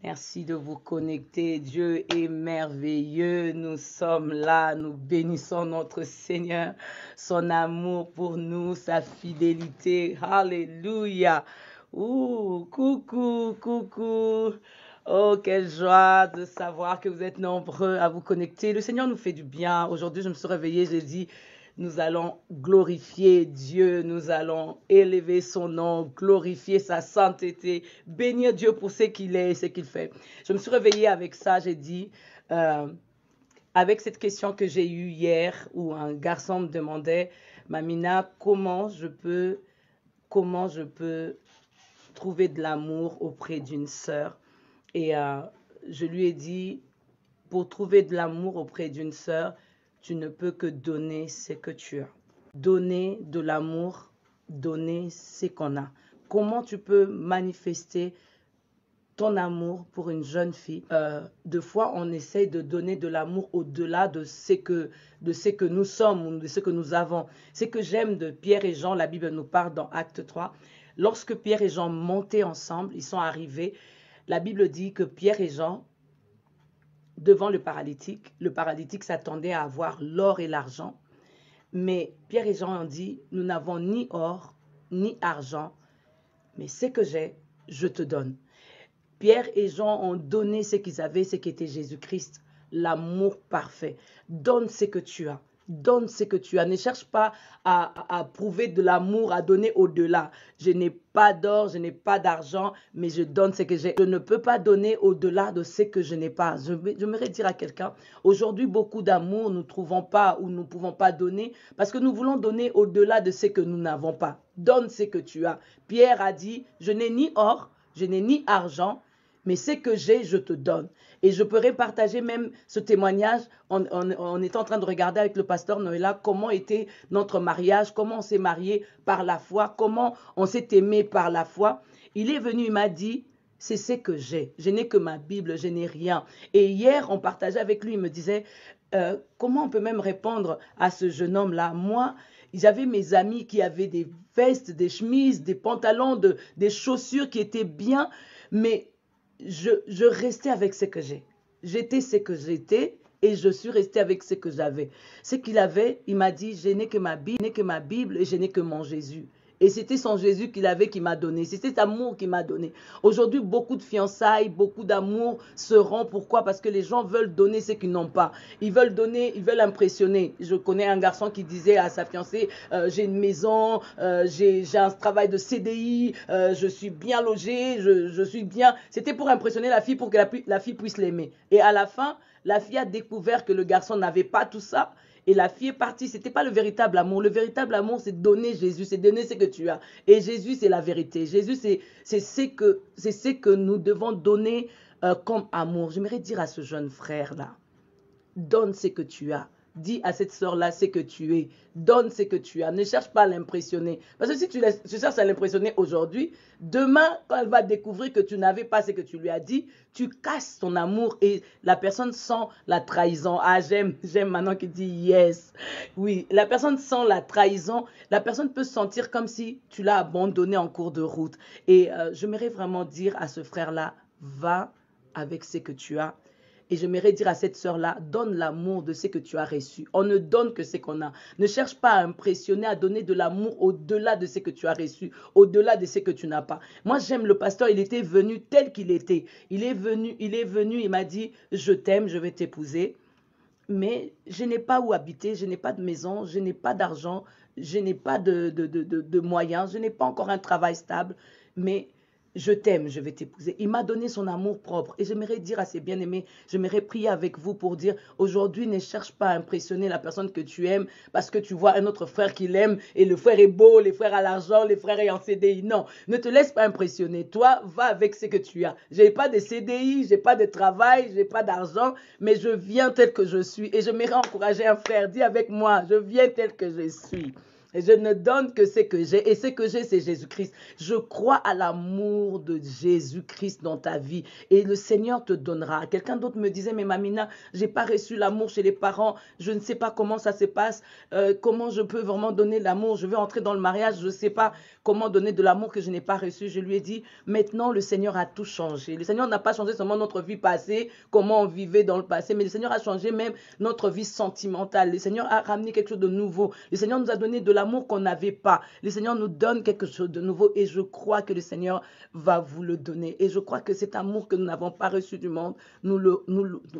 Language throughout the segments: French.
Merci de vous connecter. Dieu est merveilleux. Nous sommes là. Nous bénissons notre Seigneur, son amour pour nous, sa fidélité. Alléluia. Ouh, coucou, coucou. Oh, quelle joie de savoir que vous êtes nombreux à vous connecter. Le Seigneur nous fait du bien. Aujourd'hui, je me suis réveillée, j'ai dit, nous allons glorifier Dieu, nous allons élever son nom, glorifier sa sainteté, bénir Dieu pour ce qu'il est et ce qu'il fait. Je me suis réveillée avec ça, j'ai dit, avec cette question que j'ai eue hier, où un garçon me demandait, Mamina, comment je peux trouver de l'amour auprès d'une sœur? Et je lui ai dit, pour trouver de l'amour auprès d'une sœur, tu ne peux que donner ce que tu as. Donner de l'amour, donner ce qu'on a. Comment tu peux manifester ton amour pour une jeune fille? Deux fois, on essaye de donner de l'amour au-delà de ce que nous sommes ou de ce que nous avons. Ce que j'aime de Pierre et Jean, la Bible nous parle dans Acte 3. Lorsque Pierre et Jean montaient ensemble, ils sont arrivés. La Bible dit que Pierre et Jean, devant le paralytique s'attendait à avoir l'or et l'argent. Mais Pierre et Jean ont dit, nous n'avons ni or, ni argent, mais ce que j'ai, je te donne. Pierre et Jean ont donné ce qu'ils avaient, ce qui était Jésus-Christ, l'amour parfait. Donne ce que tu as. Donne ce que tu as. Ne cherche pas à prouver de l'amour, à donner au-delà. Je n'ai pas d'or, je n'ai pas d'argent, mais je donne ce que j'ai. Je ne peux pas donner au-delà de ce que je n'ai pas. J'aimerais dire à quelqu'un, aujourd'hui, beaucoup d'amour, nous ne trouvons pas ou nous ne pouvons pas donner parce que nous voulons donner au-delà de ce que nous n'avons pas. Donne ce que tu as. Pierre a dit, je n'ai ni or, je n'ai ni argent, mais ce que j'ai, je te donne. Et je pourrais partager même ce témoignage. On est en train de regarder avec le pasteur Noëlla comment était notre mariage, comment on s'est marié par la foi, comment on s'est aimé par la foi. Il est venu, il m'a dit, c'est ce que j'ai. Je n'ai que ma Bible, je n'ai rien. Et hier, on partageait avec lui, il me disait, comment on peut même répondre à ce jeune homme-là? Moi, j'avais mes amis qui avaient des vestes, des chemises, des pantalons, des chaussures qui étaient bien, mais je restais avec ce que j'ai. J'étais ce que j'étais et je suis restée avec ce que j'avais. Ce qu'il avait, il m'a dit, je n'ai que ma Bible et je n'ai que mon Jésus. Et c'était son Jésus qu'il avait qui m'a donné. C'est cet amour qu'il m'a donné. Aujourd'hui, beaucoup de fiançailles, beaucoup d'amour se rend. Pourquoi? Parce que les gens veulent donner ce qu'ils n'ont pas. Ils veulent donner, ils veulent impressionner. Je connais un garçon qui disait à sa fiancée, j'ai une maison, j'ai un travail de CDI, je suis bien logé, je suis bien. C'était pour impressionner la fille, pour que la fille puisse l'aimer. Et à la fin, la fille a découvert que le garçon n'avait pas tout ça. Et la fille est partie. Ce n'était pas le véritable amour. Le véritable amour, c'est donner Jésus, c'est donner ce que tu as. Et Jésus, c'est la vérité. Jésus, c'est ce que nous devons donner comme amour. J'aimerais dire à ce jeune frère-là, donne ce que tu as. Dis à cette sœur-là ce que tu es. Donne ce que tu as. Ne cherche pas à l'impressionner. Parce que si tu cherches à l'impressionner aujourd'hui, demain, quand elle va découvrir que tu n'avais pas ce que tu lui as dit, tu casses ton amour et la personne sent la trahison. Ah, j'aime Manon qui dit yes. Oui, la personne sent la trahison. La personne peut se sentir comme si tu l'as abandonné en cours de route. Et j'aimerais vraiment dire à ce frère-là, va avec ce que tu as. Et j'aimerais dire à cette sœur-là, donne l'amour de ce que tu as reçu. On ne donne que ce qu'on a. Ne cherche pas à impressionner, à donner de l'amour au-delà de ce que tu as reçu, au-delà de ce que tu n'as pas. Moi, j'aime le pasteur, il était venu tel qu'il était. Il est venu, il m'a dit, je t'aime, je vais t'épouser. Mais je n'ai pas où habiter, je n'ai pas de maison, je n'ai pas d'argent, je n'ai pas de moyens, je n'ai pas encore un travail stable. Mais je t'aime, je vais t'épouser. Il m'a donné son amour propre. Et j'aimerais dire à ses bien-aimés, j'aimerais prier avec vous pour dire, aujourd'hui, ne cherche pas à impressionner la personne que tu aimes parce que tu vois un autre frère qui l'aime et le frère est beau, les frères à l'argent, les frères est en CDI. Non, ne te laisse pas impressionner. Toi, va avec ce que tu as. Je n'ai pas de CDI, je n'ai pas de travail, je n'ai pas d'argent, mais je viens tel que je suis. Et j'aimerais encourager un frère, dis avec moi, je viens tel que je suis. Et je ne donne que ce que j'ai. Et ce que j'ai, c'est Jésus-Christ. Je crois à l'amour de Jésus-Christ dans ta vie. Et le Seigneur te donnera. Quelqu'un d'autre me disait, mais Mamina, j'ai pas reçu l'amour chez les parents. Je ne sais pas comment ça se passe. Comment je peux vraiment donner l'amour. Je veux entrer dans le mariage. Je ne sais pas comment donner de l'amour que je n'ai pas reçu. Je lui ai dit, maintenant, le Seigneur a tout changé. Le Seigneur n'a pas changé seulement notre vie passée, comment on vivait dans le passé, mais le Seigneur a changé même notre vie sentimentale. Le Seigneur a ramené quelque chose de nouveau. Le Seigneur nous a donné de l'amour qu'on n'avait pas. Le Seigneur nous donne quelque chose de nouveau et je crois que le Seigneur va vous le donner. Et je crois que cet amour que nous n'avons pas reçu du monde, nous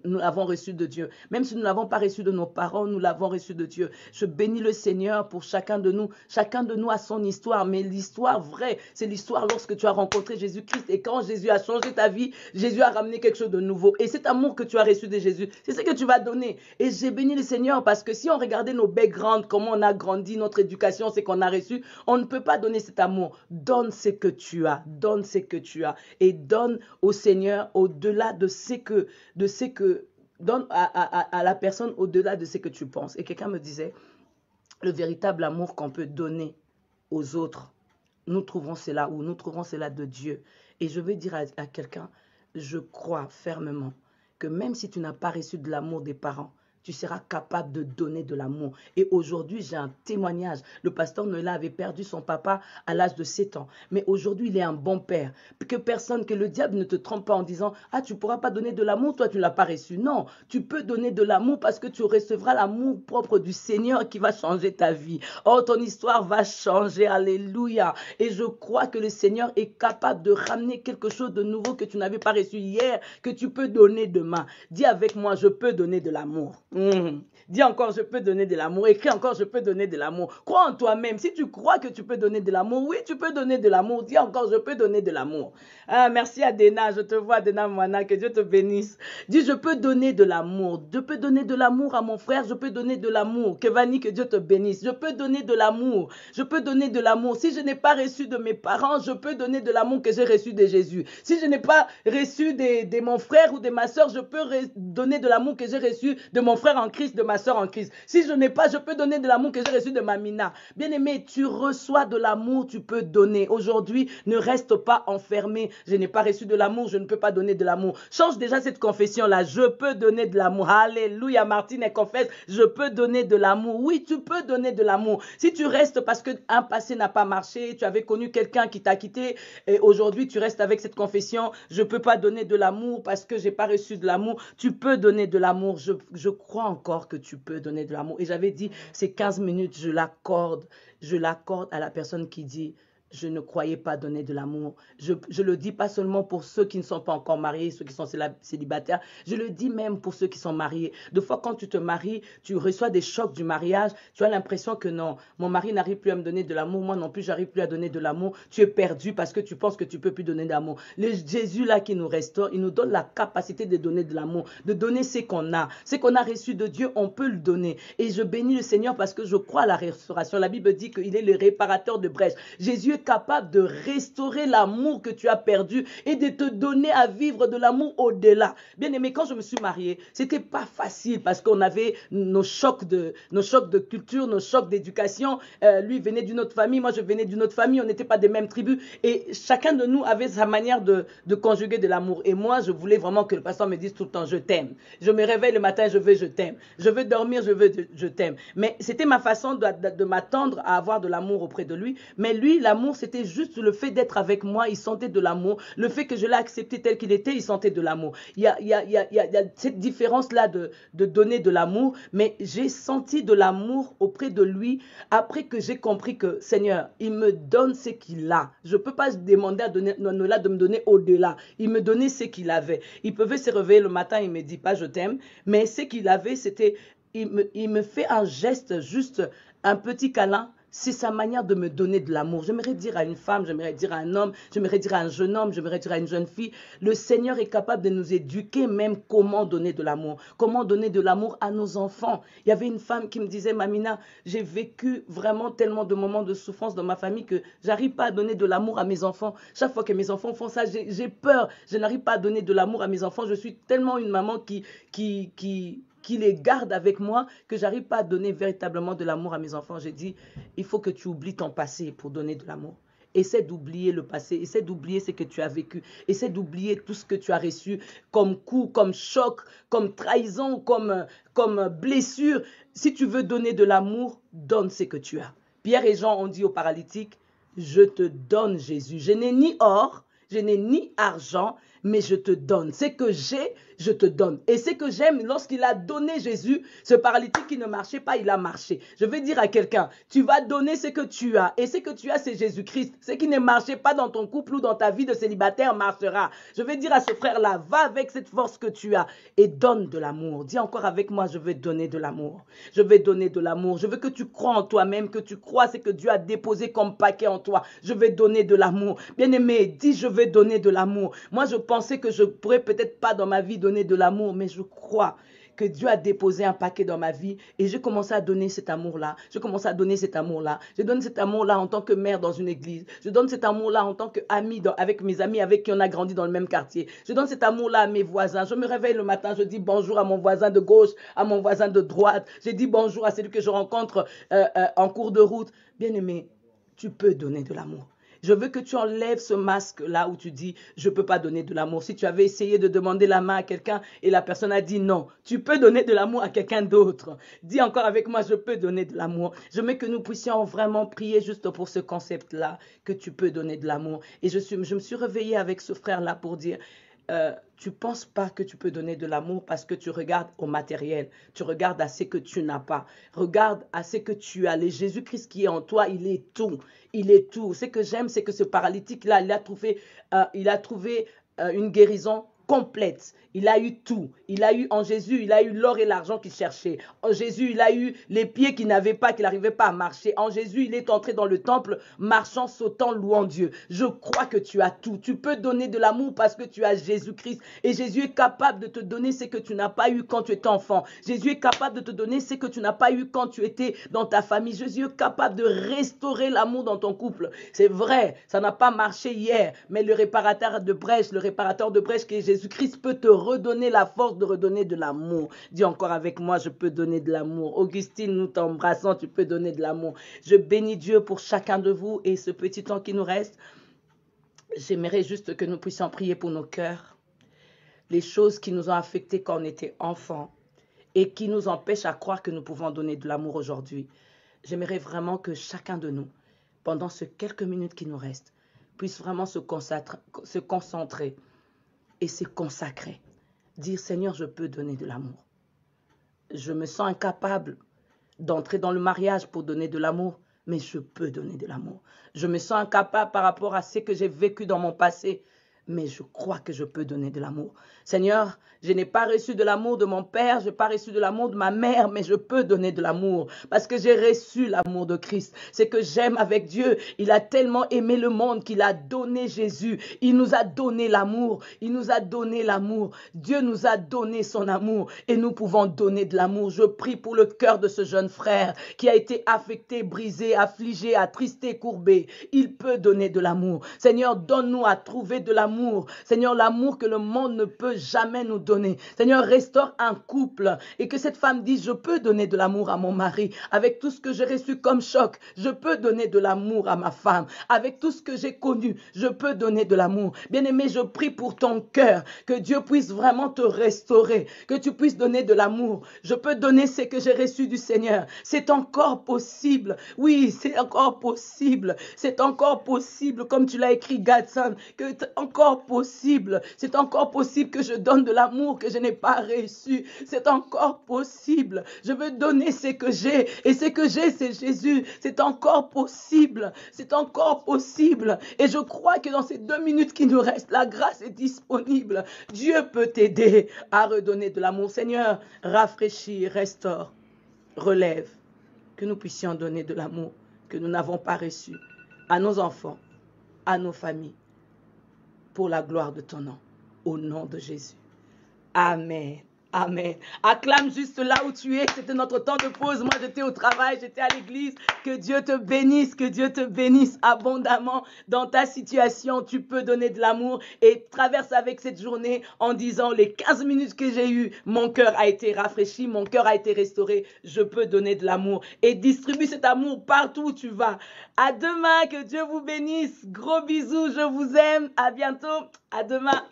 l'avons reçu de Dieu. Même si nous ne l'avons pas reçu de nos parents, nous l'avons reçu de Dieu. Je bénis le Seigneur pour chacun de nous. Chacun de nous a son histoire, mais l'histoire vraie, c'est l'histoire lorsque tu as rencontré Jésus-Christ. Et quand Jésus a changé ta vie, Jésus a ramené quelque chose de nouveau. Et cet amour que tu as reçu de Jésus, c'est ce que tu vas donner. Et j'ai béni le Seigneur parce que si on regardait nos backgrounds, comment on a grandi, notre éducation, ce qu'on a reçu, on ne peut pas donner cet amour. Donne ce que tu as. Donne ce que tu as. Et donne au Seigneur au-delà de ce que donne à la personne au-delà de ce que tu penses. Et quelqu'un me disait, le véritable amour qu'on peut donner aux autres, nous trouvons cela où nous trouvons cela de Dieu. Et je veux dire à quelqu'un, je crois fermement que même si tu n'as pas reçu de l'amour des parents, tu seras capable de donner de l'amour. Et aujourd'hui, j'ai un témoignage. Le pasteur Noëlla avait perdu son papa à l'âge de 7 ans. Mais aujourd'hui, il est un bon père. Que personne, que le diable ne te trompe pas en disant « Ah, tu ne pourras pas donner de l'amour, toi, tu ne l'as pas reçu. » Non, tu peux donner de l'amour parce que tu recevras l'amour propre du Seigneur qui va changer ta vie. Oh, ton histoire va changer. Alléluia. Et je crois que le Seigneur est capable de ramener quelque chose de nouveau que tu n'avais pas reçu hier, que tu peux donner demain. Dis avec moi, je peux donner de l'amour. Dis encore, je peux donner de l'amour. Écris encore, je peux donner de l'amour. Crois en toi-même. Si tu crois que tu peux donner de l'amour, oui, tu peux donner de l'amour. Dis encore, je peux donner de l'amour. Ah, merci Adena, je te vois Adena Moana, que Dieu te bénisse. Dis, je peux donner de l'amour. Je peux donner de l'amour à mon frère, je peux donner de l'amour. Kevani, que Dieu te bénisse. Je peux donner de l'amour. Je peux donner de l'amour. Si je n'ai pas reçu de mes parents, je peux donner de l'amour que j'ai reçu de Jésus. Si je n'ai pas reçu de mon frère ou de ma soeur, je peux donner de l'amour que j'ai reçu de mon frère en Christ, de ma soeur en Christ. Si je n'ai pas, je peux donner de l'amour que j'ai reçu de ma Mina. Bien-aimé, tu reçois de l'amour, tu peux donner. Aujourd'hui, ne reste pas enfermé. Je n'ai pas reçu de l'amour, je ne peux pas donner de l'amour. Change déjà cette confession-là. Je peux donner de l'amour. Alléluia, Martine, elle confesse, je peux donner de l'amour. Oui, tu peux donner de l'amour. Si tu restes parce qu'un passé n'a pas marché, tu avais connu quelqu'un qui t'a quitté, et aujourd'hui, tu restes avec cette confession, je ne peux pas donner de l'amour parce que je n'ai pas reçu de l'amour. Tu peux donner de l'amour. Je crois encore que tu peux donner de l'amour. Et j'avais dit, ces 15 minutes, je l'accorde à la personne qui dit, je ne croyais pas donner de l'amour. Je le dis pas seulement pour ceux qui ne sont pas encore mariés, ceux qui sont célibataires. Je le dis même pour ceux qui sont mariés. Des fois, quand tu te maries, tu reçois des chocs du mariage. Tu as l'impression que non, mon mari n'arrive plus à me donner de l'amour. Moi non plus, j'arrive plus à donner de l'amour. Tu es perdu parce que tu penses que tu peux plus donner d'amour. Le Jésus là qui nous restaure, il nous donne la capacité de donner de l'amour, de donner ce qu'on a. Ce qu'on a reçu de Dieu, on peut le donner. Et je bénis le Seigneur parce que je crois à la restauration. La Bible dit qu'il est le réparateur de brèches. Jésus est capable de restaurer l'amour que tu as perdu et de te donner à vivre de l'amour au-delà. Bien aimé, quand je me suis mariée, c'était pas facile parce qu'on avait nos chocs de culture, nos chocs d'éducation. Lui venait d'une autre famille, moi je venais d'une autre famille, on n'était pas des mêmes tribus et chacun de nous avait sa manière de conjuguer de l'amour. Et moi, je voulais vraiment que le pasteur me dise tout le temps, je t'aime. Je me réveille le matin, je t'aime. Je veux dormir, je t'aime. Mais c'était ma façon de m'attendre à avoir de l'amour auprès de lui. Mais lui, l'amour, c'était juste le fait d'être avec moi, il sentait de l'amour. Le fait que je l'ai accepté tel qu'il était, il sentait de l'amour. Il y a cette différence-là de donner de l'amour, mais j'ai senti de l'amour auprès de lui après que j'ai compris que, Seigneur, il me donne ce qu'il a. Je ne peux pas demander à Noëlla de me donner au-delà. Il me donnait ce qu'il avait. Il pouvait se réveiller le matin, il ne me dit pas je t'aime, mais ce qu'il avait, c'était, il me fait un geste, juste un petit câlin. C'est sa manière de me donner de l'amour. J'aimerais dire à une femme, j'aimerais dire à un homme, j'aimerais dire à un jeune homme, j'aimerais dire à une jeune fille, le Seigneur est capable de nous éduquer même comment donner de l'amour. Comment donner de l'amour à nos enfants. Il y avait une femme qui me disait, Mamina, j'ai vécu vraiment tellement de moments de souffrance dans ma famille que j'arrive pas à donner de l'amour à mes enfants. Chaque fois que mes enfants font ça, j'ai peur. Je n'arrive pas à donner de l'amour à mes enfants. Je suis tellement une maman qui qui les garde avec moi, que j'arrive pas à donner véritablement de l'amour à mes enfants. J'ai dit, il faut que tu oublies ton passé pour donner de l'amour. Essaie d'oublier le passé, essaie d'oublier ce que tu as vécu, essaie d'oublier tout ce que tu as reçu comme coup, comme choc, comme trahison, comme blessure. Si tu veux donner de l'amour, donne ce que tu as. Pierre et Jean ont dit au paralytique, je te donne Jésus. Je n'ai ni or, je n'ai ni argent, mais je te donne. Ce que j'ai, je te donne. Et ce que j'aime, lorsqu'il a donné Jésus, ce paralytique qui ne marchait pas, il a marché. Je vais dire à quelqu'un, tu vas donner ce que tu as. Et ce que tu as, c'est Jésus-Christ. Ce qui ne marchait pas dans ton couple ou dans ta vie de célibataire marchera. Je vais dire à ce frère-là, va avec cette force que tu as et donne de l'amour. Dis encore avec moi, je veux donner de l'amour. Je vais donner de l'amour. Je veux que tu crois en toi-même, que tu crois ce que Dieu a déposé comme paquet en toi. Je vais donner de l'amour. Bien-aimé, dis, je vais donner de l'amour. Moi, je pensais que je pourrais peut-être pas dans ma vie donner de l'amour, mais je crois que Dieu a déposé un paquet dans ma vie et j'ai commencé à donner cet amour-là. Je commence à donner cet amour-là. Je donne cet amour-là en tant que mère dans une église. Je donne cet amour-là en tant qu'amie avec mes amis avec qui on a grandi dans le même quartier. Je donne cet amour-là à mes voisins. Je me réveille le matin, je dis bonjour à mon voisin de gauche, à mon voisin de droite. Je dis bonjour à celui que je rencontre en cours de route. Bien-aimé, tu peux donner de l'amour. Je veux que tu enlèves ce masque-là où tu dis, je ne peux pas donner de l'amour. Si tu avais essayé de demander la main à quelqu'un et la personne a dit non, tu peux donner de l'amour à quelqu'un d'autre. Dis encore avec moi, je peux donner de l'amour. Je veux que nous puissions vraiment prier juste pour ce concept-là, que tu peux donner de l'amour. Et je me suis réveillée avec ce frère-là pour dire, tu ne penses pas que tu peux donner de l'amour parce que tu regardes au matériel, tu regardes à ce que tu n'as pas, regarde à ce que tu as. Le Jésus-Christ qui est en toi, il est tout, il est tout. Ce que j'aime, c'est que ce paralytique-là, il a trouvé une guérison complète. Il a eu tout. Il a eu en Jésus, il a eu l'or et l'argent qu'il cherchait. En Jésus, il a eu les pieds qu'il n'avait pas, qu'il n'arrivait pas à marcher. En Jésus, il est entré dans le temple, marchant, sautant, louant Dieu. Je crois que tu as tout. Tu peux donner de l'amour parce que tu as Jésus-Christ. Et Jésus est capable de te donner ce que tu n'as pas eu quand tu étais enfant. Jésus est capable de te donner ce que tu n'as pas eu quand tu étais dans ta famille. Jésus est capable de restaurer l'amour dans ton couple. C'est vrai, ça n'a pas marché hier, mais le réparateur de brèche qui est Jésus-Christ peut te redonner la force de redonner de l'amour. Dis encore avec moi, je peux donner de l'amour. Augustine, nous t'embrassons, tu peux donner de l'amour. Je bénis Dieu pour chacun de vous et ce petit temps qui nous reste. J'aimerais juste que nous puissions prier pour nos cœurs. Les choses qui nous ont affectés quand on était enfants et qui nous empêchent à croire que nous pouvons donner de l'amour aujourd'hui. J'aimerais vraiment que chacun de nous, pendant ces quelques minutes qui nous restent, puisse vraiment se concentrer et se consacrer. Dire, Seigneur, je peux donner de l'amour. Je me sens incapable d'entrer dans le mariage pour donner de l'amour, mais je peux donner de l'amour. Je me sens incapable par rapport à ce que j'ai vécu dans mon passé, mais je crois que je peux donner de l'amour. Seigneur, je n'ai pas reçu de l'amour de mon père, je n'ai pas reçu de l'amour de ma mère, mais je peux donner de l'amour parce que j'ai reçu l'amour de Christ. C'est que j'aime avec Dieu. Il a tellement aimé le monde qu'il a donné Jésus. Il nous a donné l'amour. Il nous a donné l'amour. Dieu nous a donné son amour et nous pouvons donner de l'amour. Je prie pour le cœur de ce jeune frère qui a été affecté, brisé, affligé, attristé, courbé. Il peut donner de l'amour. Seigneur, donne-nous à trouver de l'amour. Seigneur, l'amour que le monde ne peut jamais nous donner. Seigneur, restaure un couple et que cette femme dise, je peux donner de l'amour à mon mari. Avec tout ce que j'ai reçu comme choc, je peux donner de l'amour à ma femme. Avec tout ce que j'ai connu, je peux donner de l'amour. Bien-aimé, je prie pour ton cœur, que Dieu puisse vraiment te restaurer, que tu puisses donner de l'amour. Je peux donner ce que j'ai reçu du Seigneur. C'est encore possible. Oui, c'est encore possible. C'est encore possible, comme tu l'as écrit, Gadson, que c'est encore possible. C'est encore possible que je donne de l'amour que je n'ai pas reçu. C'est encore possible. Je veux donner ce que j'ai. Et ce que j'ai, c'est Jésus. C'est encore possible. C'est encore possible. Et je crois que dans ces 2 minutes qui nous restent, la grâce est disponible. Dieu peut t'aider à redonner de l'amour. Seigneur, rafraîchis, restaure, relève. Que nous puissions donner de l'amour que nous n'avons pas reçu à nos enfants, à nos familles, pour la gloire de ton nom. Au nom de Jésus. Amen. Amen. Acclame juste là où tu es. C'était notre temps de pause. Moi, j'étais au travail, j'étais à l'église. Que Dieu te bénisse abondamment dans ta situation. Tu peux donner de l'amour et traverse avec cette journée en disant les 15 minutes que j'ai eues, mon cœur a été rafraîchi, mon cœur a été restauré. Je peux donner de l'amour et distribue cet amour partout où tu vas. À demain, que Dieu vous bénisse. Gros bisous, je vous aime. À bientôt. À demain.